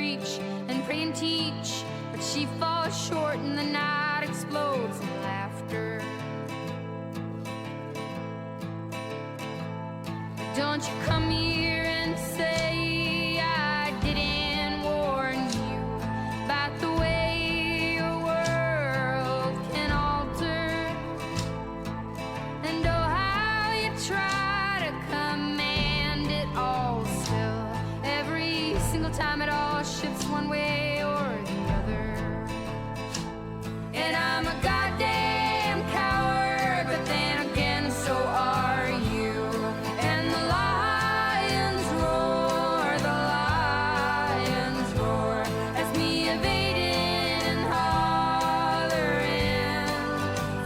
preach and pray and teach, but she falls short and the night explodes in laughter. Don't you come here and say I didn't warn you about the way your world can alter, and oh how you try to command it all still. Every single time it all shifts one way or the other. And I'm a goddamn coward, but then again so are you. And the lions roar as me evading and hollering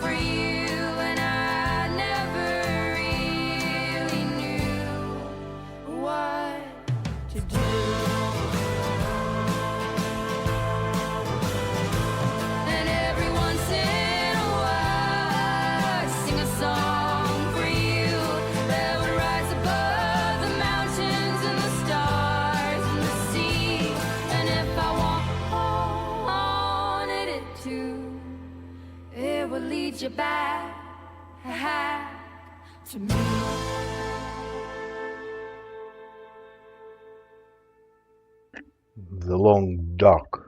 for you. And I never really knew what to do. And every once in a while I sing a song for you that would rise above the mountains and the stars and the sea. And if I wanted it to, it would lead you back to me. The Long Dark.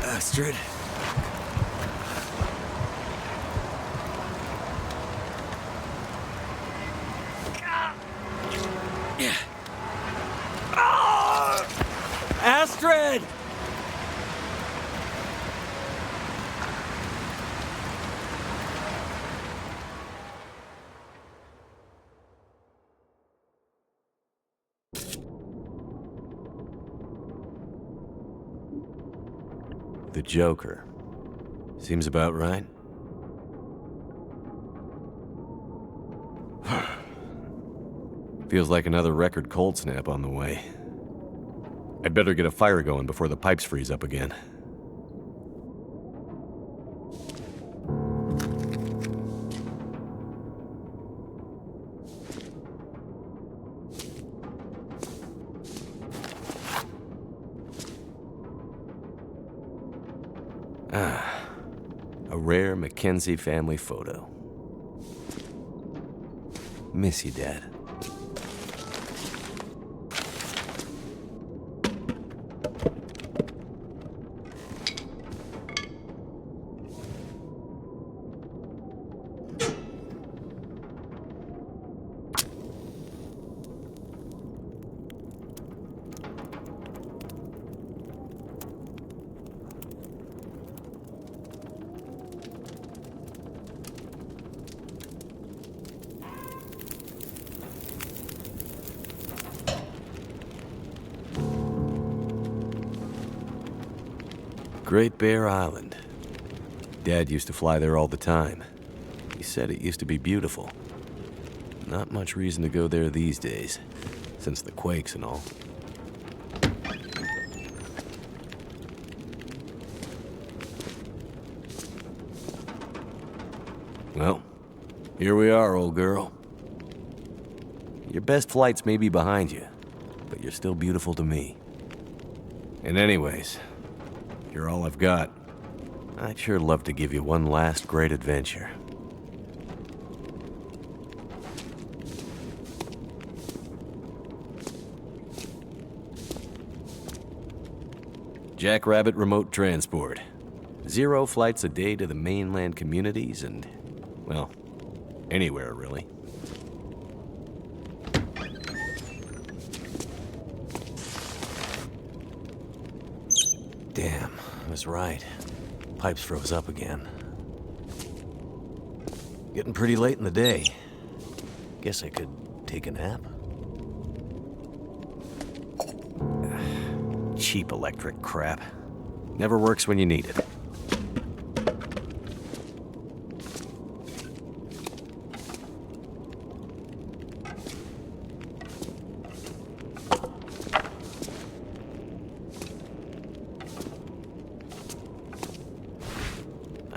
Astrid. Astrid! The Joker. Seems about right. Feels like another record cold snap on the way. I'd better get a fire going before the pipes freeze up again. A rare Mackenzie family photo. Miss you, Dad. Great Bear Island. Dad used to fly there all the time. He said it used to be beautiful. Not much reason to go there these days, since the quakes and all. Well, here we are, old girl. Your best flights may be behind you, but you're still beautiful to me. And anyways, you're all I've got. I'd sure love to give you one last great adventure. Jackrabbit Remote Transport. 0 flights a day to the mainland communities and, well, anywhere really. Damn, I was right. Pipes froze up again. Getting pretty late in the day. Guess I could take a nap. Cheap electric crap. Never works when you need it.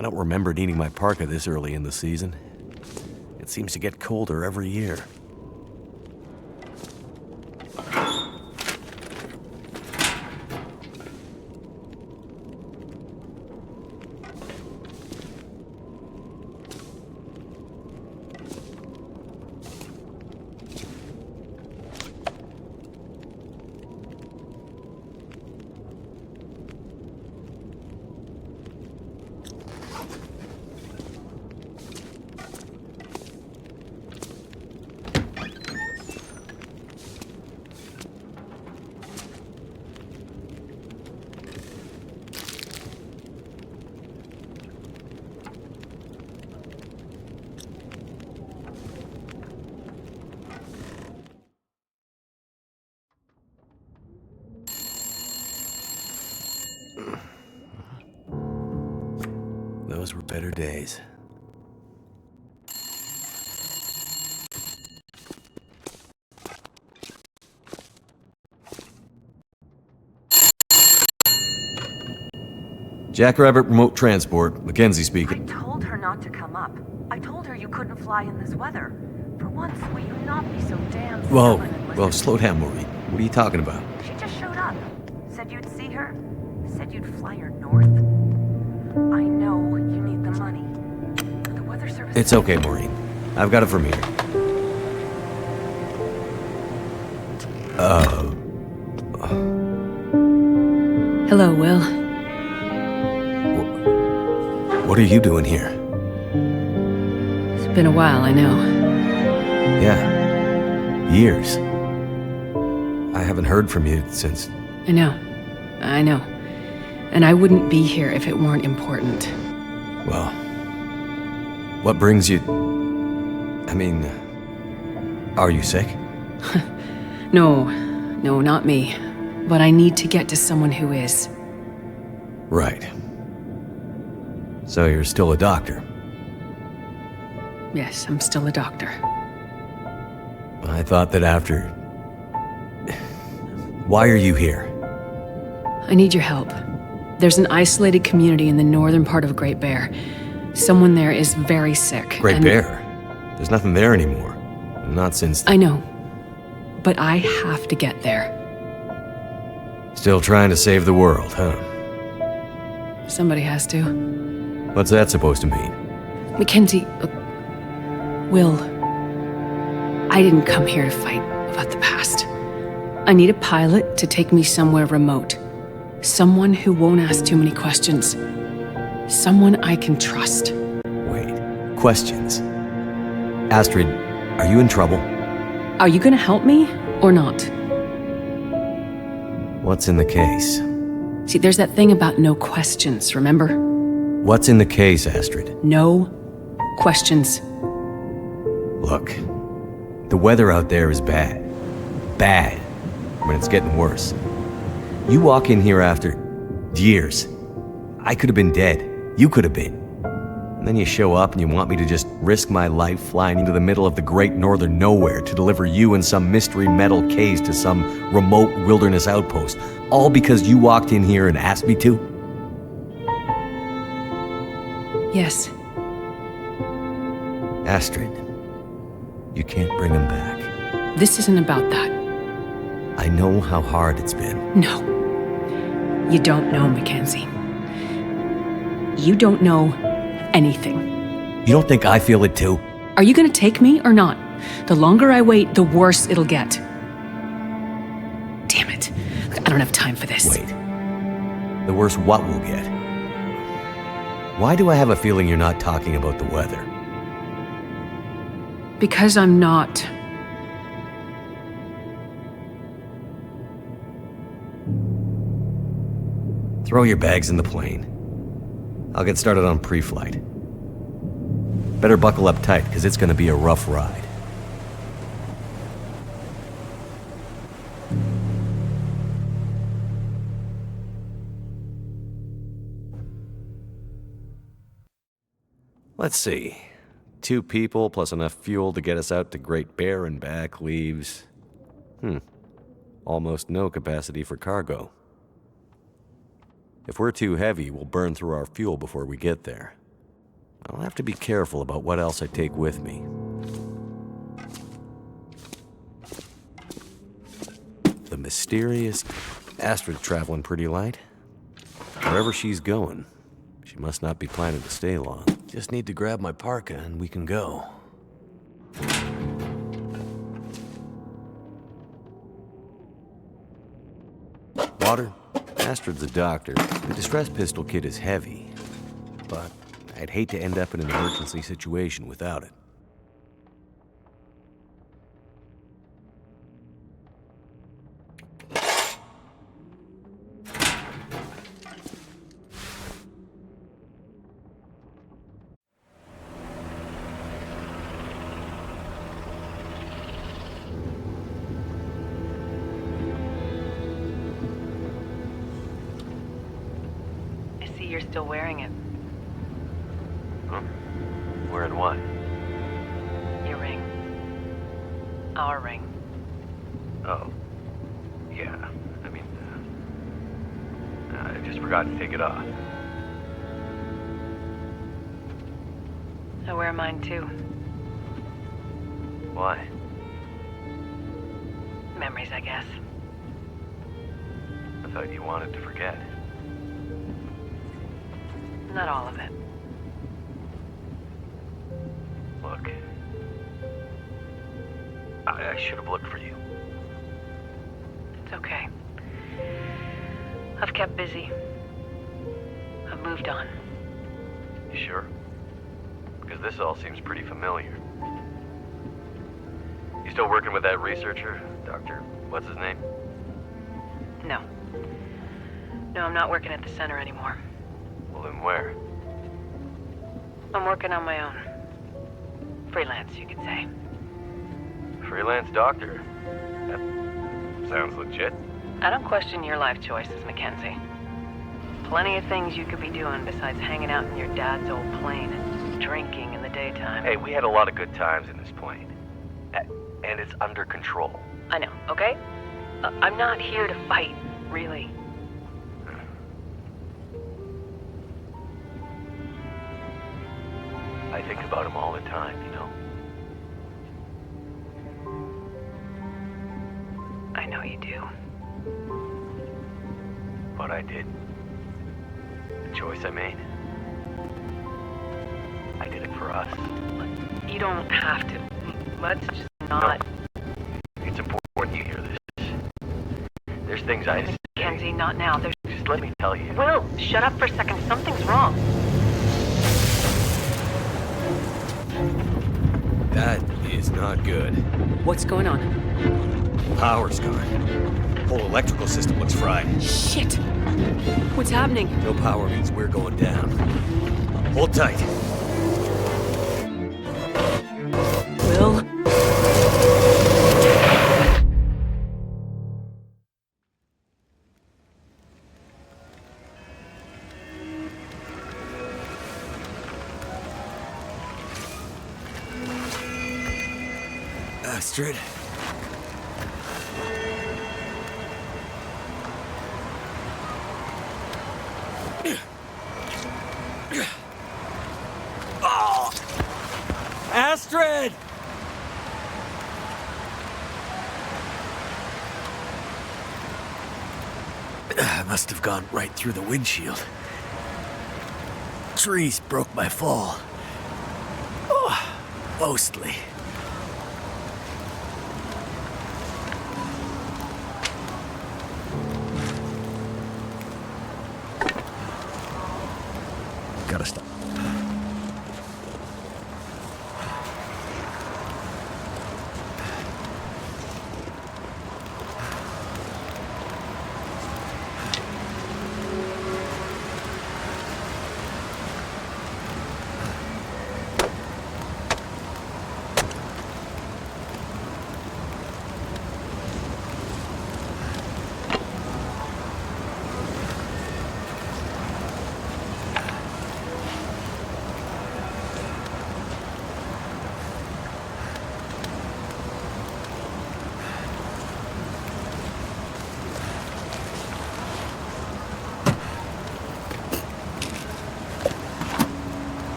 I don't remember needing my parka this early in the season. It seems to get colder every year. Those were better days. Jackrabbit Remote Transport, Mackenzie speaking. I told her not to come up. I told her you couldn't fly in this weather. For once, will you not be so damn Whoa, stubborn and whoa, listen? slow down, Maureen. What are you talking about? She just showed up. Said you'd see her. Said you'd fly her north. I know you need the money. The weather service... It's okay, Maureen. I've got it from here. Hello, Will. What are you doing here? It's been a while, I know. Yeah. Years. I haven't heard from you since... I know. And I wouldn't be here if it weren't important. Well... What brings you... I mean... Are you sick? No, not me. But I need to get to someone who is. Right. So you're still a doctor? Yes, I'm still a doctor. I thought that after... Why are you here? I need your help. There's an isolated community in the northern part of Great Bear. Someone there is very sick. Great Bear? There's nothing there anymore. Not since... I know. But I have to get there. Still trying to save the world, huh? Somebody has to. What's that supposed to mean? Mackenzie, Will, I didn't come here to fight about the past. I need a pilot to take me somewhere remote. Someone who won't ask too many questions. Someone I can trust. Wait, questions? Astrid, are you in trouble? Are you gonna help me, or not? What's in the case? See, there's that thing about no questions, remember? What's in the case, Astrid? No questions. Look, the weather out there is bad. Bad. When it's getting worse. You walk in here after years. I could have been dead. You could have been. And then you show up and you want me to just risk my life flying into the middle of the great northern nowhere to deliver you in some mystery metal case to some remote wilderness outpost. All because you walked in here and asked me to? Yes. Astrid, you can't bring him back. This isn't about that. I know how hard it's been. No. You don't know, Mackenzie. You don't know anything. You don't think I feel it too? Are you gonna take me or not? The longer I wait, the worse it'll get. Damn it. I don't have time for this. Wait. The worse what we'll get? Why do I have a feeling you're not talking about the weather? Because I'm not. Throw your bags in the plane. I'll get started on pre-flight. Better buckle up tight, because it's gonna be a rough ride. Let's see. 2 people plus enough fuel to get us out to Great Bear and back leaves... almost no capacity for cargo. If we're too heavy, we'll burn through our fuel before we get there. I'll have to be careful about what else I take with me. The mysterious Astrid traveling pretty light. Wherever she's going, she must not be planning to stay long. Just need to grab my parka and we can go. Water? Astrid's a doctor. The distress pistol kit is heavy, but I'd hate to end up in an emergency situation without it. You're still wearing it. Huh? Wearing what? Your ring. Our ring. Oh. Yeah. I mean, I just forgot to take it off. I wear mine too. Why? Memories, I guess. I thought you wanted to forget. Not all of it. Look. I should have looked for you. It's okay. I've kept busy. I've moved on. You sure? Because this all seems pretty familiar. You still working with that researcher? Dr. What's his name? No. No, I'm not working at the center anymore. Well, then where? I'm working on my own. Freelance, you could say. Freelance doctor? That sounds legit. I don't question your life choices, Mackenzie. Plenty of things you could be doing besides hanging out in your dad's old plane and drinking in the daytime. Hey, we had a lot of good times in this plane. And it's under control. I know, okay? I'm not here to fight, really. I think about him all the time, you know? I know you do. But I did. The choice I made. I did it for us. You don't have to. Let's just not... No. It's important you hear this. There's things I... Mackenzie, not now. There's... Just let me tell you. Will, shut up for a second. Something's wrong. That is not good. What's going on? Power's gone. Whole electrical system looks fried. Shit! What's happening? No power means we're going down. Hold tight. Will? Astrid. Oh! Astrid! I must have gone right through the windshield. Trees broke my fall. Oh, mostly. Gotta stop.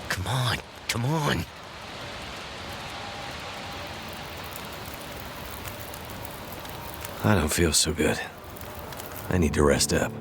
Come on, come on. I don't feel so good. I need to rest up.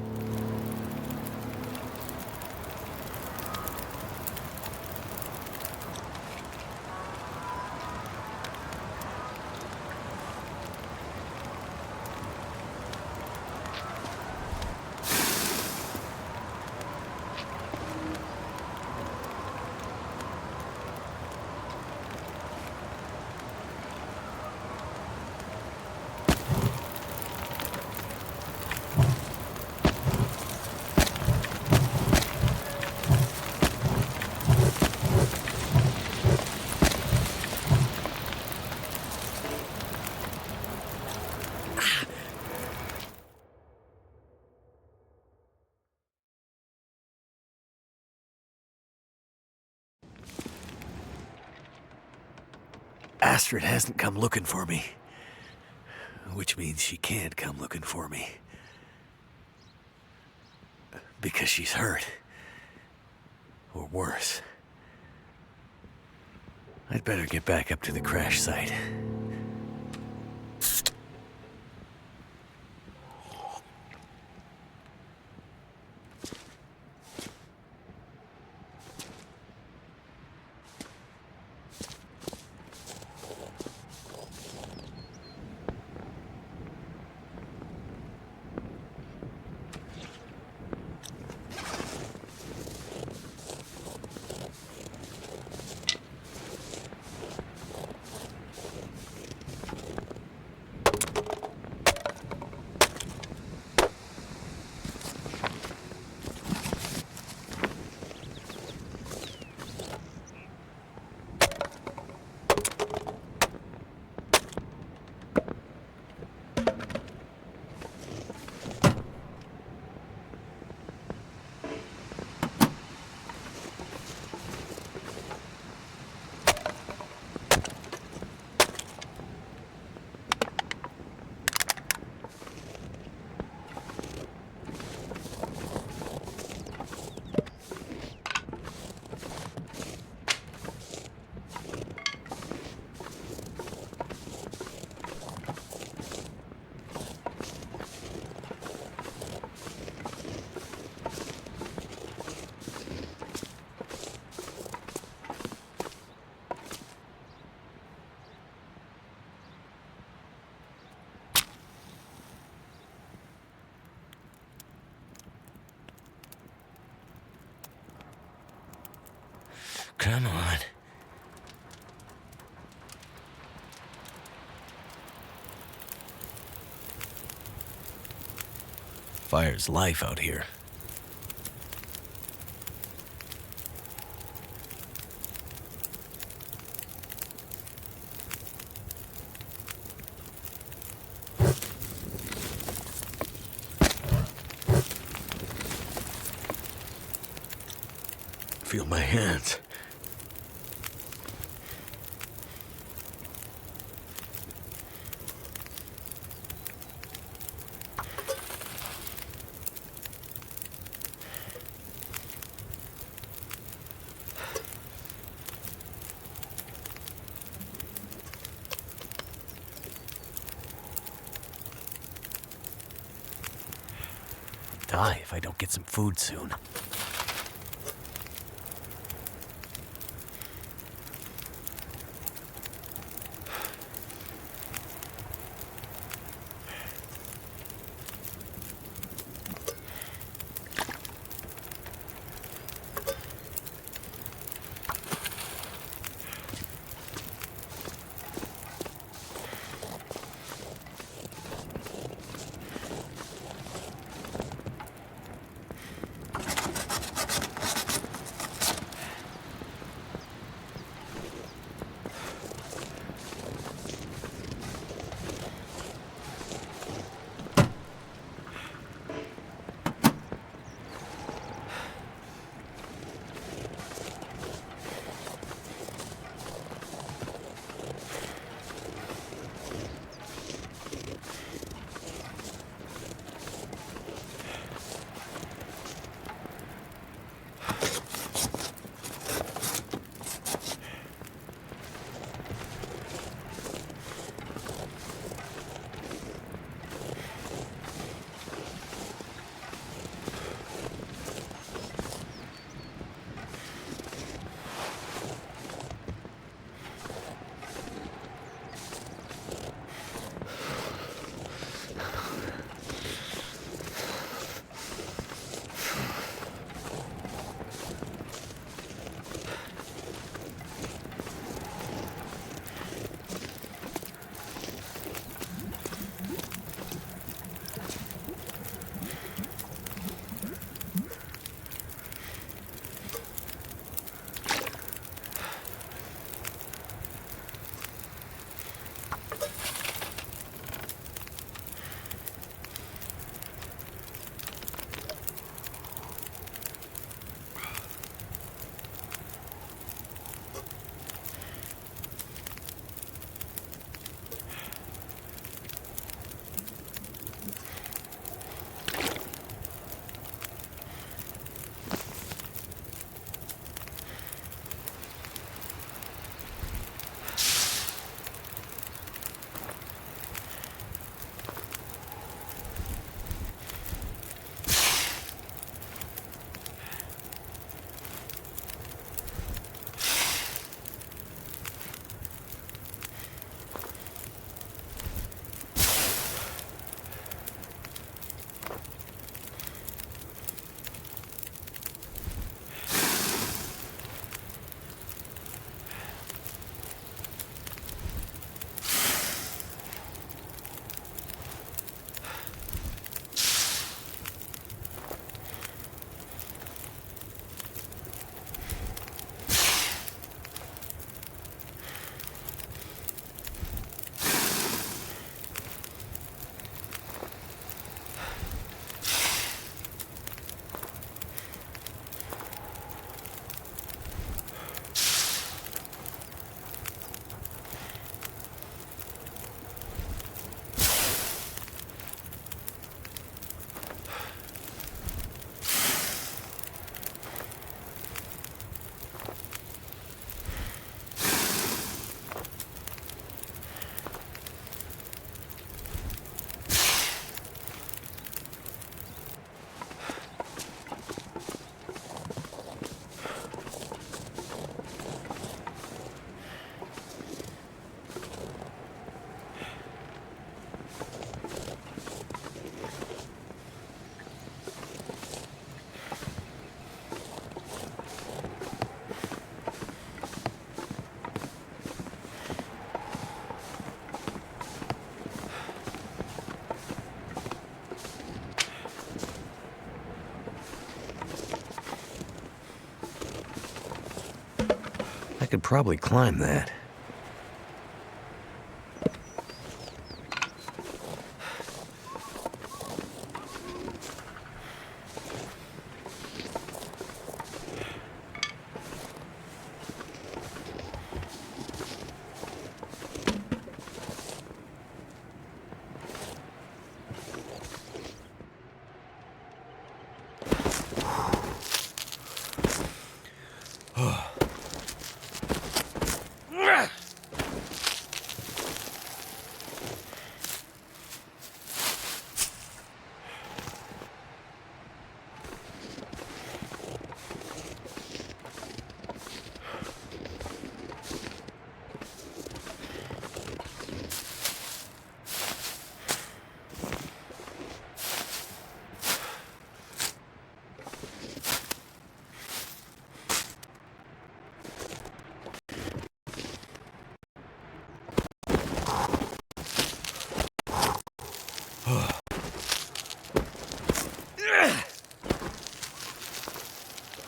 Astrid hasn't come looking for me. Which means she can't come looking for me. Because she's hurt. Or worse. I'd better get back up to the crash site. Come on. Fire's life out here. Feel my hands. Die if I don't get some food soon. could probably climb that.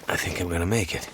I think I'm gonna make it.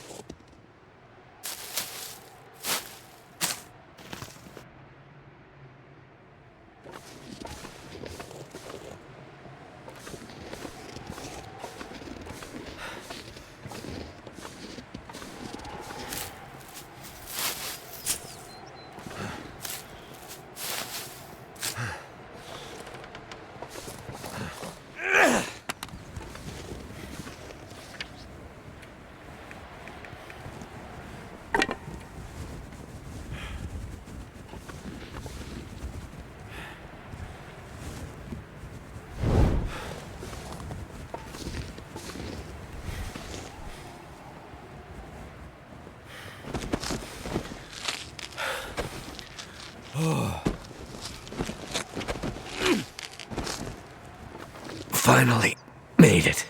Finally made it.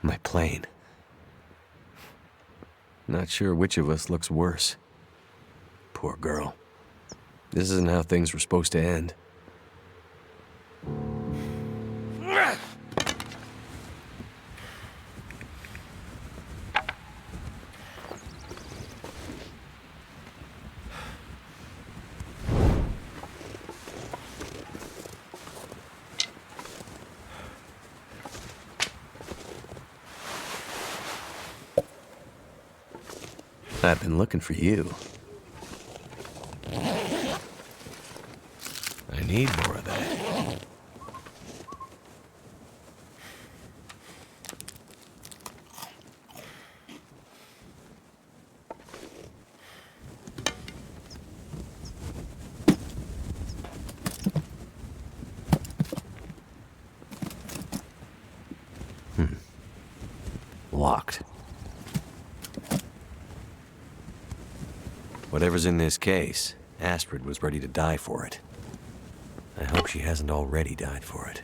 My plane. Not sure which of us looks worse. Poor girl. This isn't how things were supposed to end. I've been looking for you. I need more of that. Locked. Whatever's in this case, Astrid was ready to die for it. I hope she hasn't already died for it.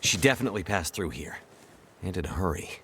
She definitely passed through here. And in a hurry.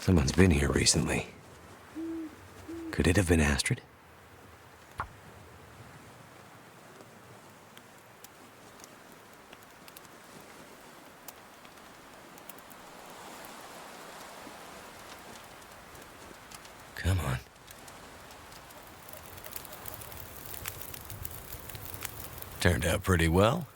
Someone's been here recently. Could it have been Astrid? Come on. Turned out pretty well.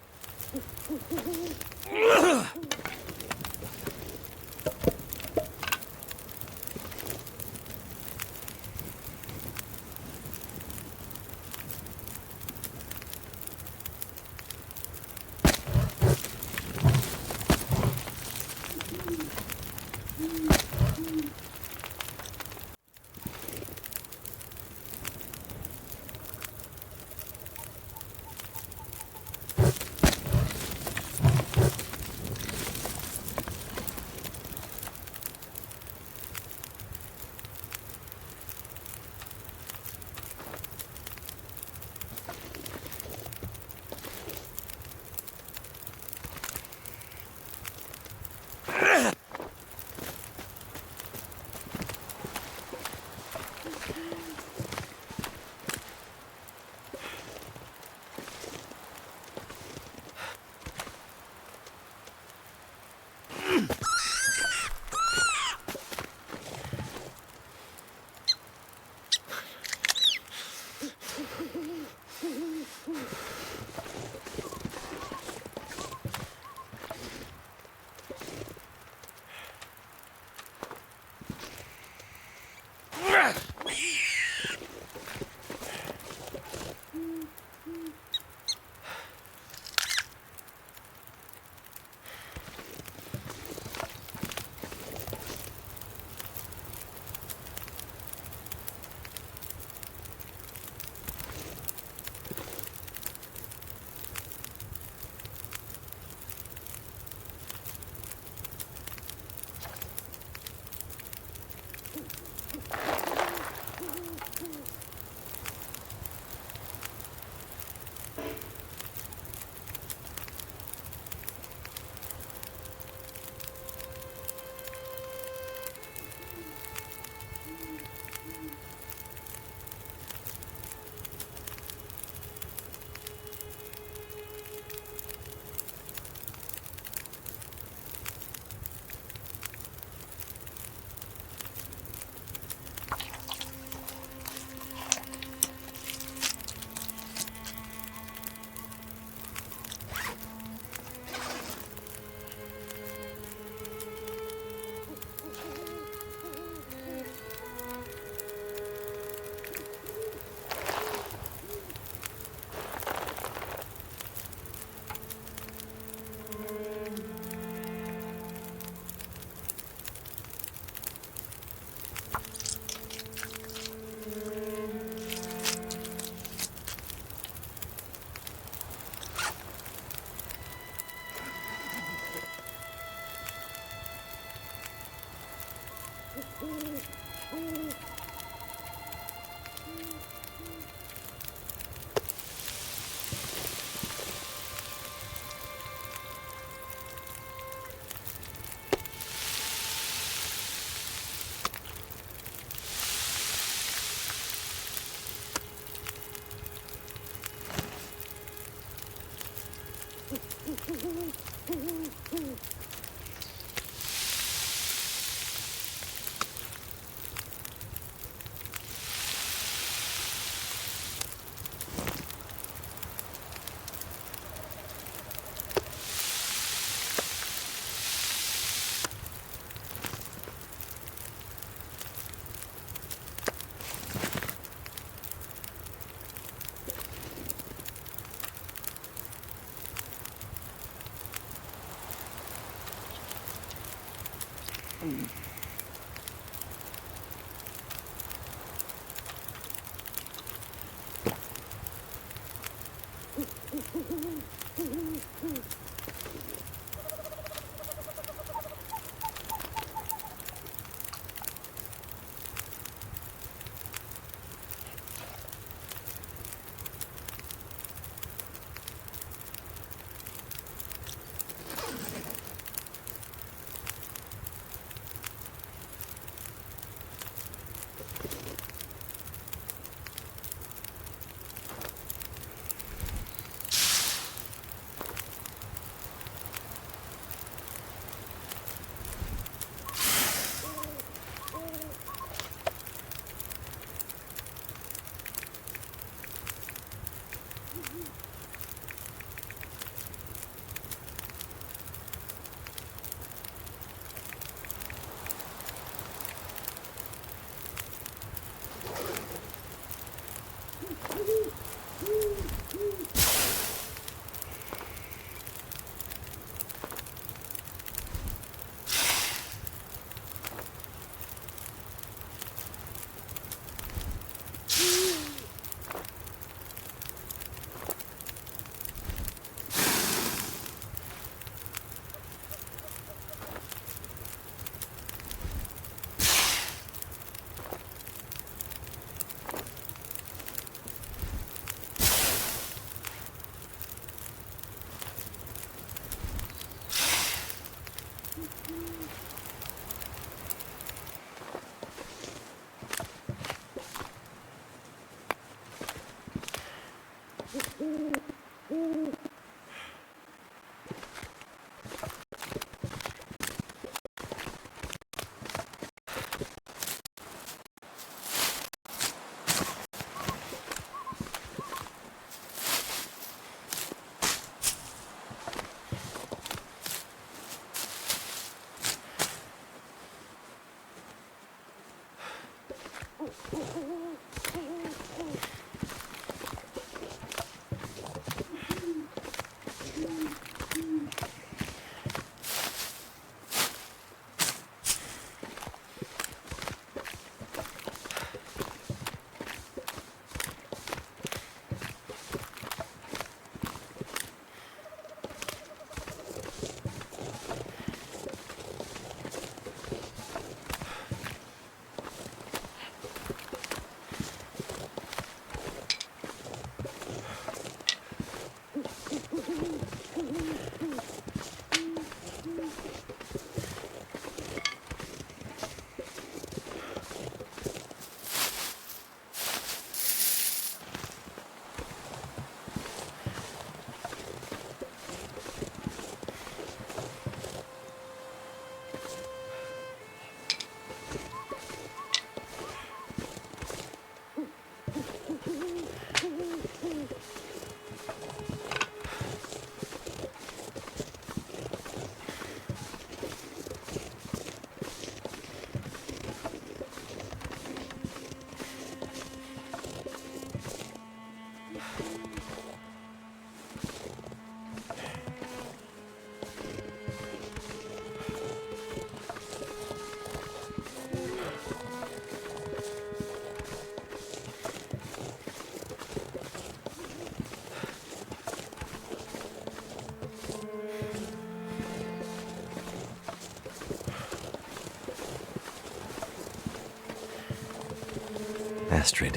Astrid,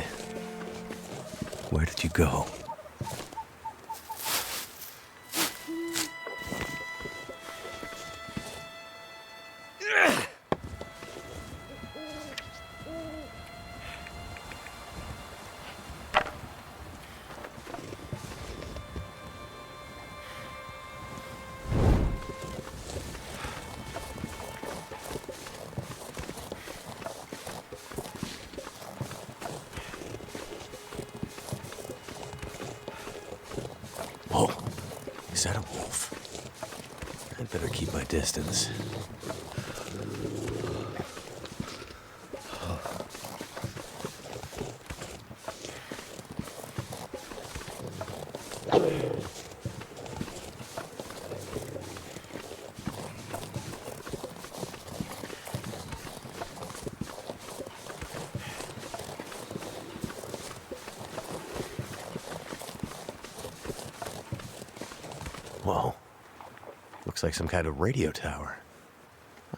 where did you go? Is that a wolf? I'd better keep my distance. Whoa. Looks like some kind of radio tower.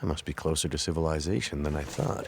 I must be closer to civilization than I thought.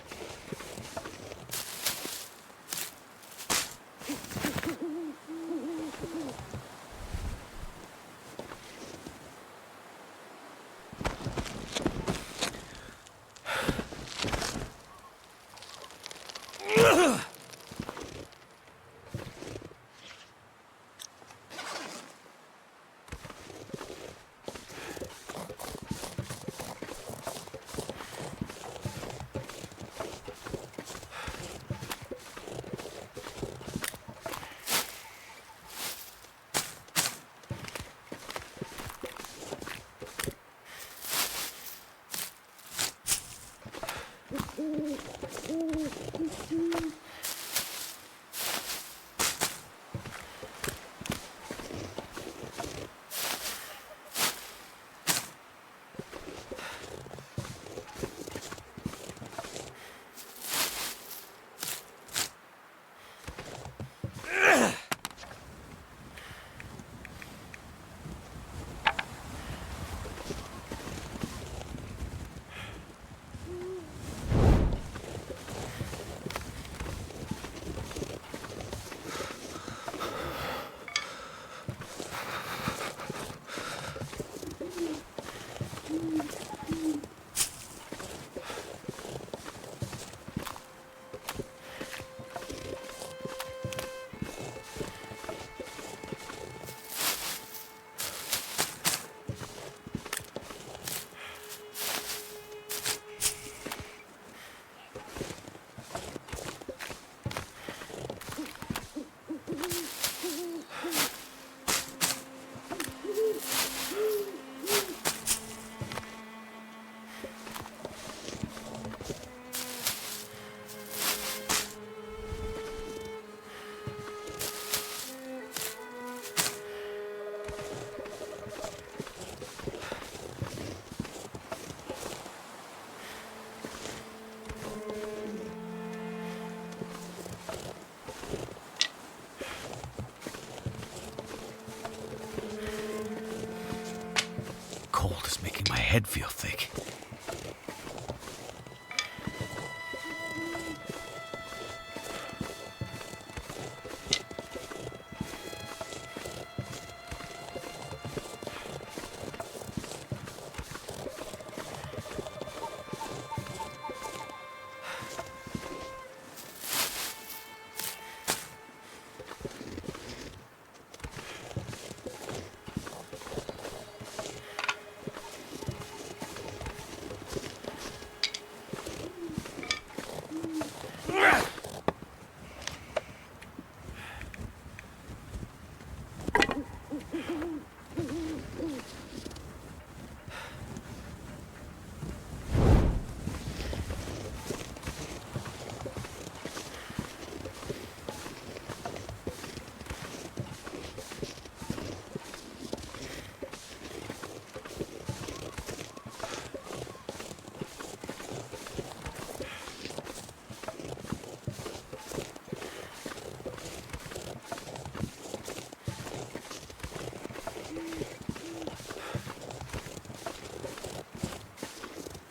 Cold is making my head feel thick.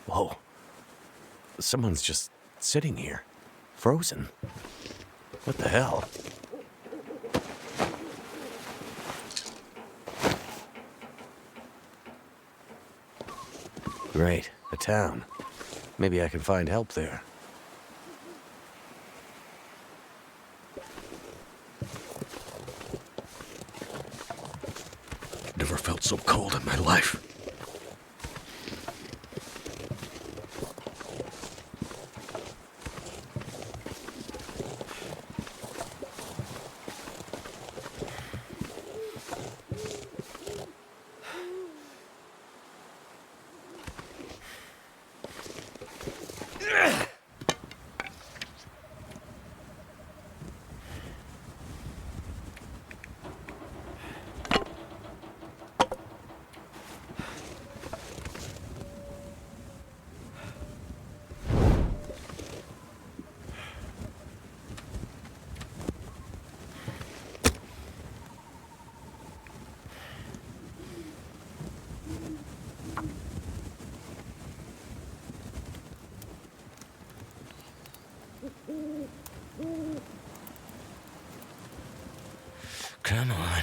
Whoa. Someone's just sitting here, frozen. What the hell? Great, a town. Maybe I can find help there. Never felt so cold in my life. Come on.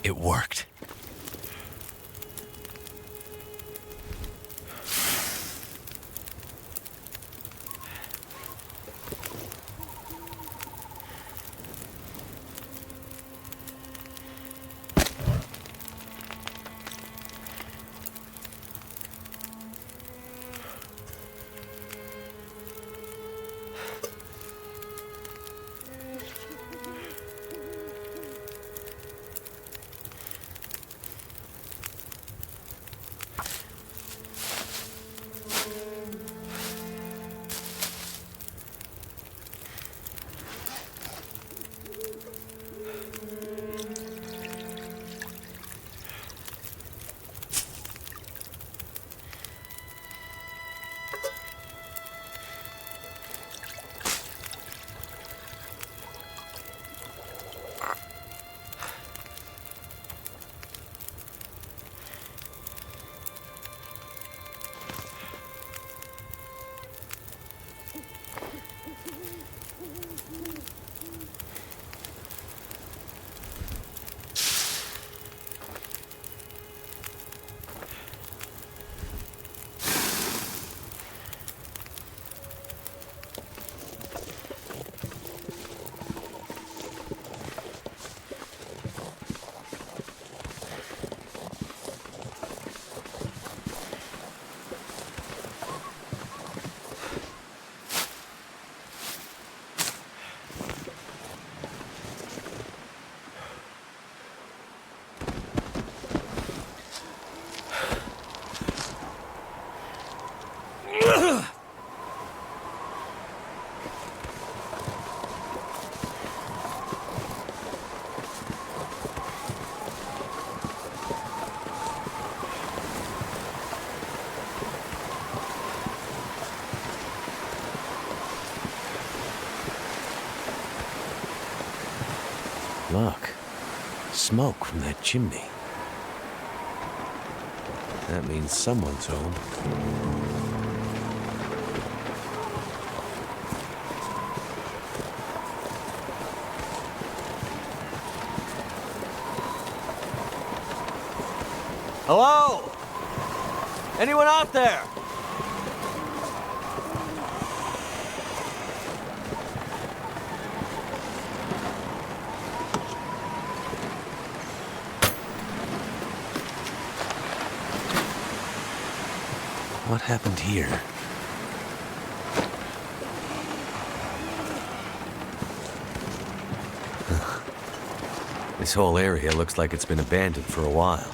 It worked. Look, smoke from that chimney. That means someone's home. Hello? Anyone out there? What happened here? This whole area looks like it's been abandoned for a while.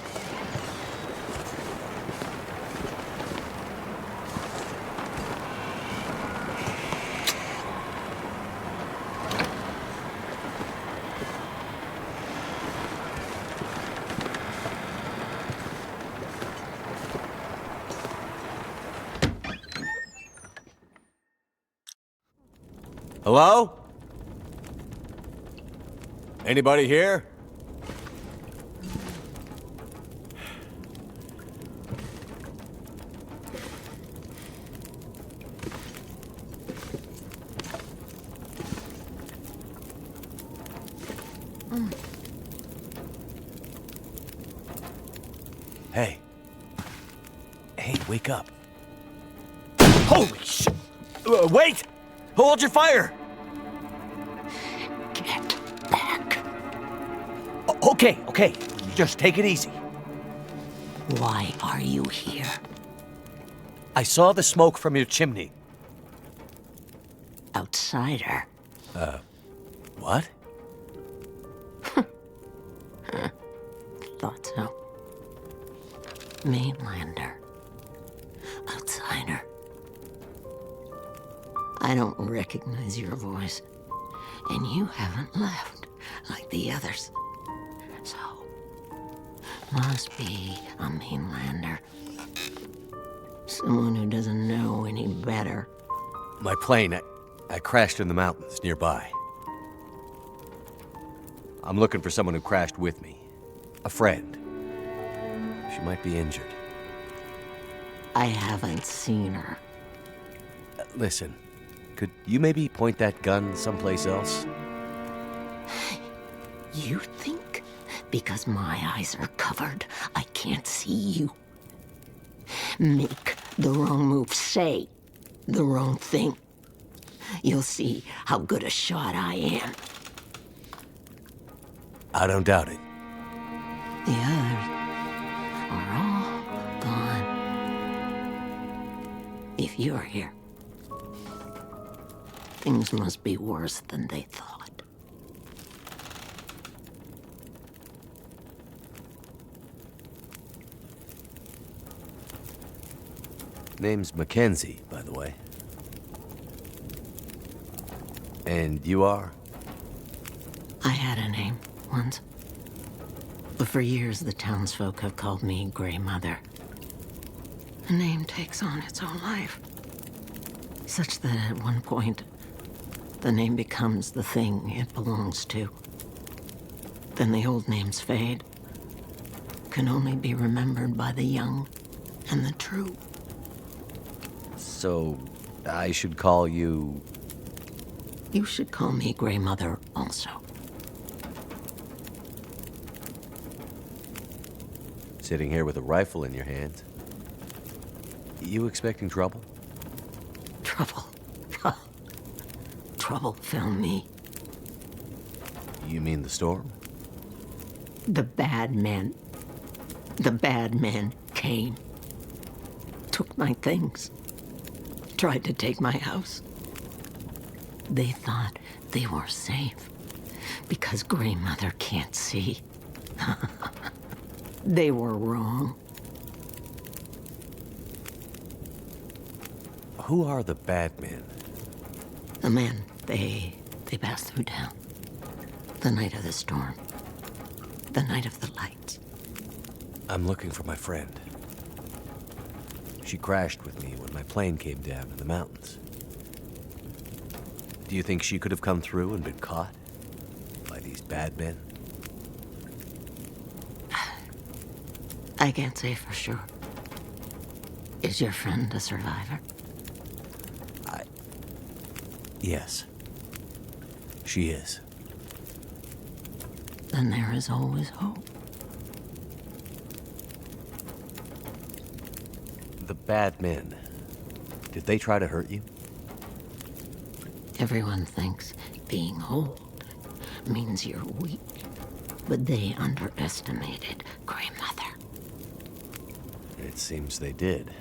Hello? Anybody here? Hey. Hey, wake up. Holy shit! Wait! Hold your fire! Get back. Okay. Just take it easy. Why are you here? I saw the smoke from your chimney. Outsider. What? Thought so. Mainlander. Outsider. I don't recognize your voice. And you haven't left like the others. So, must be a mainlander. Someone who doesn't know any better. My plane, I crashed in the mountains nearby. I'm looking for someone who crashed with me. A friend. She might be injured. I haven't seen her. Listen, could you maybe point that gun someplace else? You think because my eyes are covered, I can't see you? Make the wrong move, say the wrong thing. You'll see how good a shot I am. I don't doubt it. The others are all gone. If you're here, things must be worse than they thought. Name's Mackenzie, by the way. And you are? I had a name once. But for years, the townsfolk have called me Grey Mother. A name takes on its own life. Such that at one point, the name becomes the thing it belongs to. Then the old names fade. Can only be remembered by the young and the true. So, I should call you... You should call me Grey Mother also. Sitting here with a rifle in your hand. You expecting trouble? Trouble. Trouble found me. You mean the storm? The bad men. The bad men came. Took my things. Tried to take my house. They thought they were safe because Grey Mother can't see. They were wrong. Who are the bad men? The men, they passed through town. The night of the storm. The night of the lights. I'm looking for my friend. She crashed with me when my plane came down in the mountains. Do you think she could have come through and been caught by these bad men? I can't say for sure. Is your friend a survivor? Yes. She is. Then there is always hope. The bad men. Did they try to hurt you? Everyone thinks being old means you're weak, but they underestimated Grey Mother. It seems they did.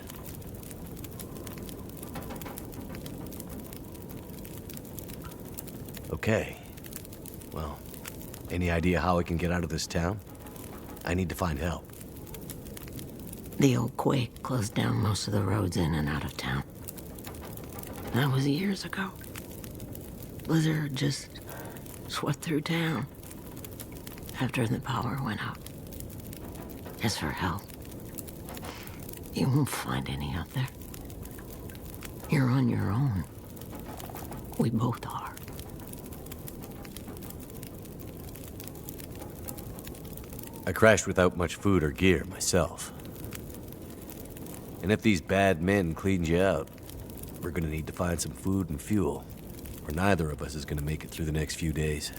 Okay. Well, any idea how I can get out of this town? I need to find help. The old quake closed down most of the roads in and out of town. That was years ago. Blizzard just swept through town after the power went out. As for help, you won't find any out there. You're on your own. We both are. I crashed without much food or gear myself. And if these bad men cleaned you out, we're gonna need to find some food and fuel, or neither of us is gonna make it through the next few days.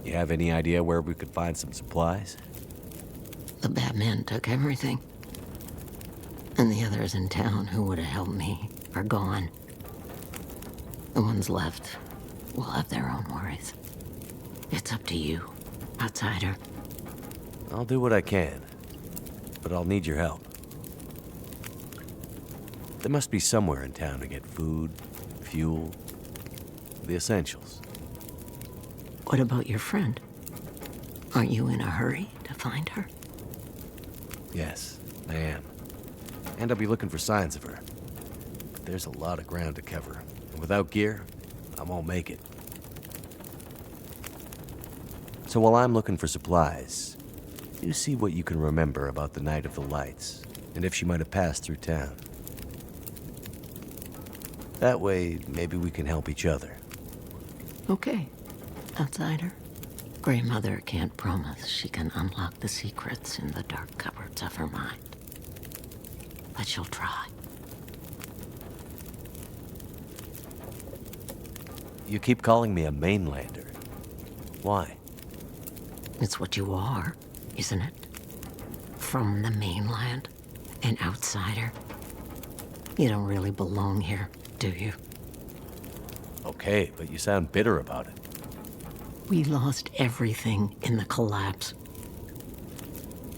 You have any idea where we could find some supplies? The bad men took everything. And the others in town who would have helped me are gone. The ones left will have their own worries. It's up to you, outsider. I'll do what I can, but I'll need your help. There must be somewhere in town to get food, fuel, the essentials. What about your friend? Aren't you in a hurry to find her? Yes, I am. And I'll be looking for signs of her. But there's a lot of ground to cover, and without gear, I won't make it. So while I'm looking for supplies, you see what you can remember about the night of the lights, and if she might have passed through town. That way, maybe we can help each other. Okay, outsider. Grey Mother can't promise she can unlock the secrets in the dark cupboards of her mind. But she'll try. You keep calling me a mainlander. Why? It's what you are, isn't it? From the mainland, an outsider. You don't really belong here, do you? Okay, but you sound bitter about it. We lost everything in the collapse.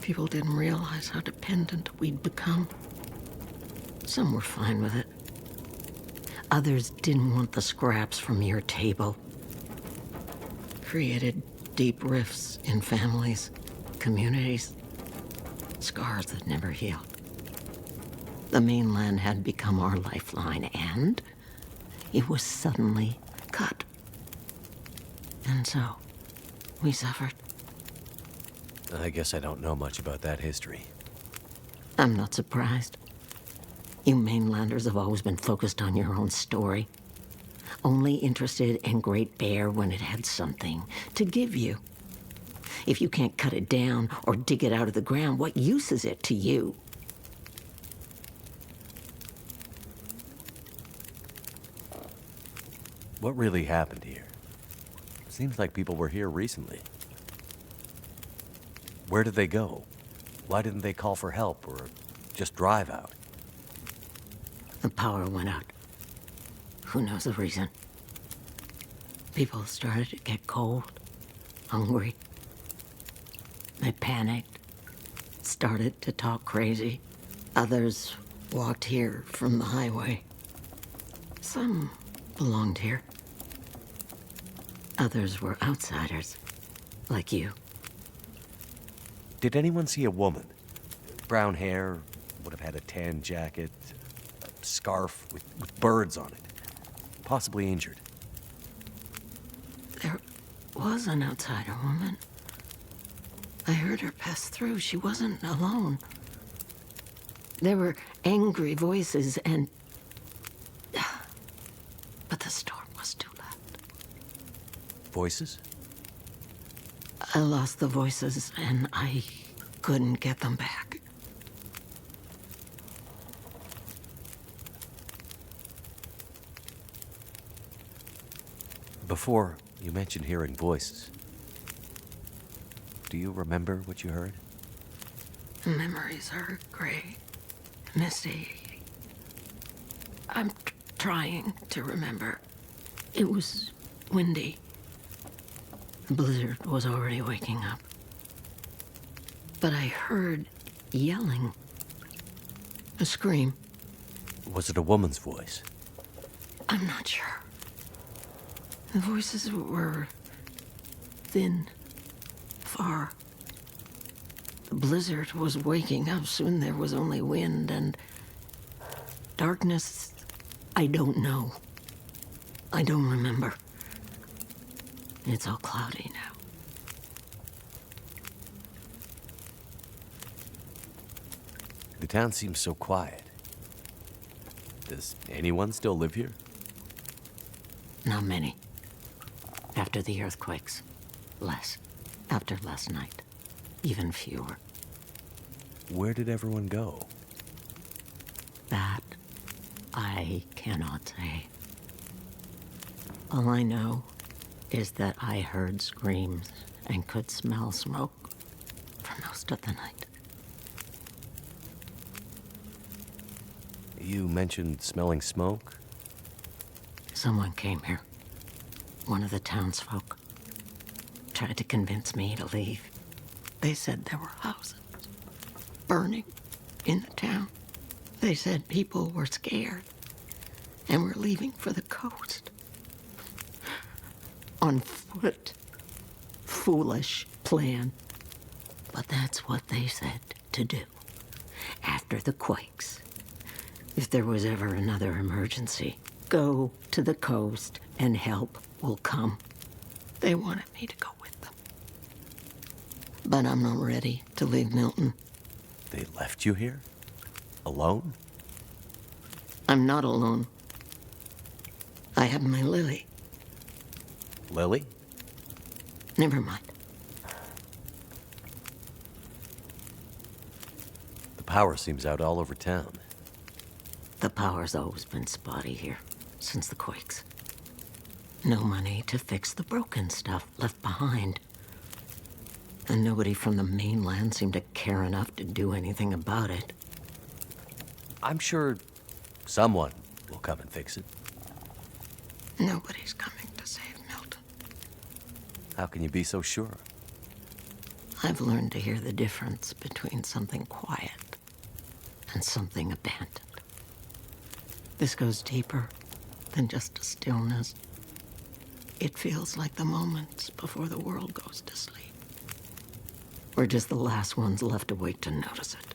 People didn't realize how dependent we'd become. Some were fine with it. Others didn't want the scraps from your table. Created deep rifts in families, communities, scars that never healed. The mainland had become our lifeline, and it was suddenly cut. And so, we suffered. I guess I don't know much about that history. I'm not surprised. You mainlanders have always been focused on your own story. Only interested in Great Bear when it had something to give you. If you can't cut it down or dig it out of the ground, what use is it to you? What really happened here? Seems like people were here recently. Where did they go? Why didn't they call for help or just drive out? The power went out. Who knows the reason? People started to get cold, hungry. They panicked, started to talk crazy. Others walked here from the highway. Some belonged here. Others were outsiders, like you. Did anyone see a woman? Brown hair, would have had a tan jacket, a scarf with birds on it. Possibly injured. There was an outsider woman. I heard her pass through. She wasn't alone. There were angry voices and... But the storm was too loud. Voices? I lost the voices and I couldn't get them back. Before, you mentioned hearing voices. Do you remember what you heard? Memories are gray, misty. I'm trying to remember. It was windy. The blizzard was already waking up. But I heard yelling. A scream. Was it a woman's voice? I'm not sure. The voices were thin, far. The blizzard was waking up. Soon there was only wind and darkness. I don't know. I don't remember. It's all cloudy now. The town seems so quiet. Does anyone still live here? Not many. After the earthquakes, less. After last night, even fewer. Where did everyone go? That I cannot say. All I know is that I heard screams and could smell smoke for most of the night. You mentioned smelling smoke? Someone came here. One of the townsfolk. Tried to convince me to leave. They said there were houses burning in the town. They said people were scared and were leaving for the coast. On foot. Foolish plan. But that's what they said to do. After the quakes. If there was ever another emergency, go to the coast and help will come. They wanted me to go with them. But I'm not ready to leave Milton. They left you here? Alone? I'm not alone. I have my Lily. Lily? Never mind. The power seems out all over town. The power's always been spotty here, since the quakes. No money to fix the broken stuff left behind. And nobody from the mainland seemed to care enough to do anything about it. I'm sure someone will come and fix it. Nobody's coming to save Milton. How can you be so sure? I've learned to hear the difference between something quiet and something abandoned. This goes deeper than just a stillness. It feels like the moments before the world goes to sleep. We're just the last ones left awake to notice it.